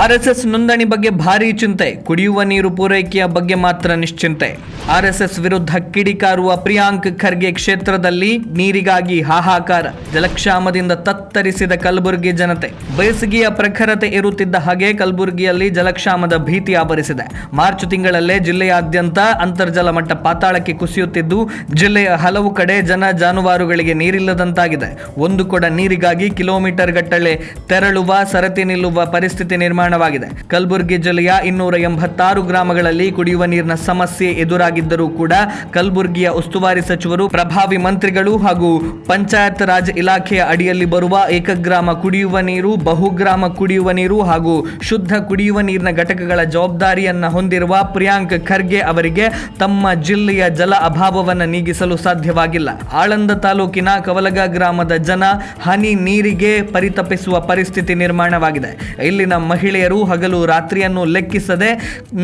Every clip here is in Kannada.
ಆರ್ಎಸ್ಎಸ್ ನೋಂದಣಿ ಬಗ್ಗೆ ಭಾರೀ ಚಿಂತೆ, ಕುಡಿಯುವ ನೀರು ಪೂರೈಕೆಯ ಬಗ್ಗೆ ಮಾತ್ರ ನಿಶ್ಚಿಂತೆ. ಆರ್ಎಸ್ಎಸ್ ವಿರುದ್ಧ ಕಿಡಿಕಾರುವ ಪ್ರಿಯಾಂಕ್ ಖರ್ಗೆ ಕ್ಷೇತ್ರದಲ್ಲಿ ನೀರಿಗಾಗಿ ಹಾಹಾಕಾರ, ಜಲಕ್ಷಾಮದಿಂದ ತತ್ತರಿಸಿದ ಕಲಬುರಗಿ ಜನತೆ. ಬೇಸಿಗೆಯ ಪ್ರಖರತೆ ಇರುತ್ತಿದ್ದ ಹಾಗೆ ಕಲಬುರಗಿಯಲ್ಲಿ ಜಲಕ್ಷಾಮದ ಭೀತಿ ಆವರಿಸಿದೆ. ಮಾರ್ಚ್ ತಿಂಗಳಲ್ಲೇ ಜಿಲ್ಲೆಯಾದ್ಯಂತ ಅಂತರ್ಜಲ ಮಟ್ಟ ಪಾತಾಳಕ್ಕೆ ಕುಸಿಯುತ್ತಿದ್ದು, ಜಿಲ್ಲೆಯ ಹಲವು ಕಡೆ ಜನ ಜಾನುವಾರುಗಳಿಗೆ ನೀರಿಲ್ಲದಂತಾಗಿದೆ. ಒಂದು ಕೊಡ ನೀರಿಗಾಗಿ ಕಿಲೋಮೀಟರ್ ಗಟ್ಟಲೆ ತೆರಳುವ, ಸರತಿ ನಿಲ್ಲುವ ಪರಿಸ್ಥಿತಿ ನಿರ್ಮಾಣವಾಗಿದೆ. ಕಲಬುರಗಿ ಜಿಲ್ಲೆಯ 286 ಗ್ರಾಮಗಳಲ್ಲಿ ಕುಡಿಯುವ ನೀರಿನ ಸಮಸ್ಯೆ ಎದುರಾಗಿದ್ದರೂ ಕೂಡ ಕಲಬುರಗಿಯ ಉಸ್ತುವಾರಿ ಸಚಿವರು, ಪ್ರಭಾವಿ ಮಂತ್ರಿಗಳು ಹಾಗೂ ಪಂಚಾಯತ್ ರಾಜ್ ಇಲಾಖೆಯ ಅಡಿಯಲ್ಲಿ ಬರುವ ಏಕಗ್ರಾಮ ಕುಡಿಯುವ ನೀರು, ಬಹುಗ್ರಾಮ ಕುಡಿಯುವ ನೀರು ಹಾಗೂ ಶುದ್ಧ ಕುಡಿಯುವ ನೀರಿನ ಘಟಕಗಳ ಜವಾಬ್ದಾರಿಯನ್ನ ಹೊಂದಿರುವ ಪ್ರಿಯಾಂಕ್ ಖರ್ಗೆ ಅವರಿಗೆ ತಮ್ಮ ಜಿಲ್ಲೆಯ ಜಲ ಅಭಾವವನ್ನು ನೀಗಿಸಲು ಸಾಧ್ಯವಾಗಿಲ್ಲ. ಆಳಂದ ತಾಲೂಕಿನ ಕವಲಗ ಗ್ರಾಮದ ಜನ ಹನಿ ನೀರಿಗೆ ಪರಿತಪಿಸುವ ಪರಿಸ್ಥಿತಿ ನಿರ್ಮಾಣವಾಗಿದೆ. ಇಲ್ಲಿನ ಮಹಿಳೆಯರು ಹಗಲು ರಾತ್ರಿಯನ್ನು ಲೆಕ್ಕಿಸದೆ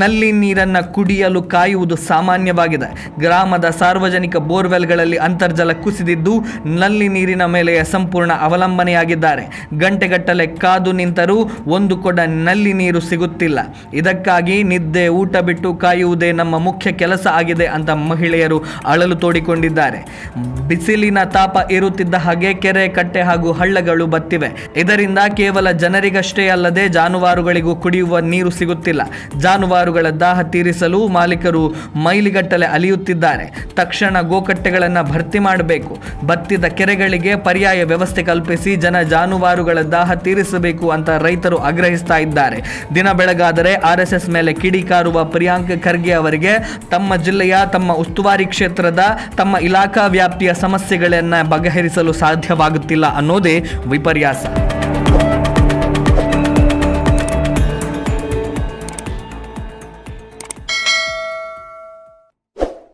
ನಲ್ಲಿ ನೀರನ್ನ ಕುಡಿಯಲು ಕಾಯುವುದು ಸಾಮಾನ್ಯವಾಗಿದೆ. ಗ್ರಾಮದ ಸಾರ್ವಜನಿಕ ಬೋರ್ವೆಲ್ಗಳಲ್ಲಿ ಅಂತರ್ಜಲ ಕುಸಿದಿದ್ದು, ನಲ್ಲಿ ನೀರಿನ ಮೇಲೆ ಸಂಪೂರ್ಣ ಅವಲಂಬನೆಯಾಗಿದ್ದಾರೆ. ಗಂಟೆಗಟ್ಟಲೆ ಕಾದು ನಿಂತರೂ ಒಂದು ಕೊಡ ನಲ್ಲಿ ನೀರು ಸಿಗುತ್ತಿಲ್ಲ. ಇದಕ್ಕಾಗಿ ನಿದ್ದೆ, ಊಟ ಬಿಟ್ಟು ಕಾಯುವುದೇ ನಮ್ಮ ಮುಖ್ಯ ಕೆಲಸ ಆಗಿದೆ ಅಂತ ಮಹಿಳೆಯರು ಅಳಲು ತೋಡಿಕೊಂಡಿದ್ದಾರೆ. ಬಿಸಿಲಿನ ತಾಪ ಏರುತ್ತಿದ್ದ ಹಾಗೆ ಕೆರೆ, ಕಟ್ಟೆ ಹಾಗೂ ಹಳ್ಳಗಳು ಬತ್ತಿವೆ. ಇದರಿಂದ ಕೇವಲ ಜನರಿಗಷ್ಟೇ ಅಲ್ಲದೆ ಜಾನುವಾರುಗಳಿಗೂ ಕುಡಿಯುವ ನೀರು ಸಿಗುತ್ತಿಲ್ಲ. ಜಾನುವಾರುಗಳ ದಾಹ ತೀರಿಸಲು ಮಾಲೀಕರು ಮೈಲಿಗಟ್ಟಲೆ ಅಲಿಯುತ್ತಿದ್ದಾರೆ. ತಕ್ಷಣ ಗೋಕಟ್ಟೆಗಳನ್ನು ಭರ್ತಿ ಮಾಡಬೇಕು. ಬತ್ತಿದ ಕೆರೆಗಳಿಗೆ ಪರ್ಯಾಯ ವ್ಯವಸ್ಥೆ ಕಲ್ಪಿಸಿ ಜಾನುವಾರುಗಳ ದಾಹ ತೀರಿಸಬೇಕು ಅಂತ ರೈತರು ಆಗ್ರಹಿಸ್ತಾ ಇದ್ದಾರೆ. ದಿನ ಬೆಳಗಾದರೆ ಆರ್ಎಸ್ಎಸ್ ಮೇಲೆ ಕಿಡಿಕಾರುವ ಪ್ರಿಯಾಂಕ್ ಖರ್ಗೆ ಅವರಿಗೆ ತಮ್ಮ ಜಿಲ್ಲೆಯ, ತಮ್ಮ ಉಸ್ತುವಾರಿ ಕ್ಷೇತ್ರದ, ತಮ್ಮ ಇಲಾಖಾ ವ್ಯಾಪ್ತಿಯ ಸಮಸ್ಯೆಗಳನ್ನು ಬಗೆಹರಿಸಲು ಸಾಧ್ಯವಾಗುತ್ತಿಲ್ಲ ಅನ್ನೋದೇ ವಿಪರ್ಯಾಸ.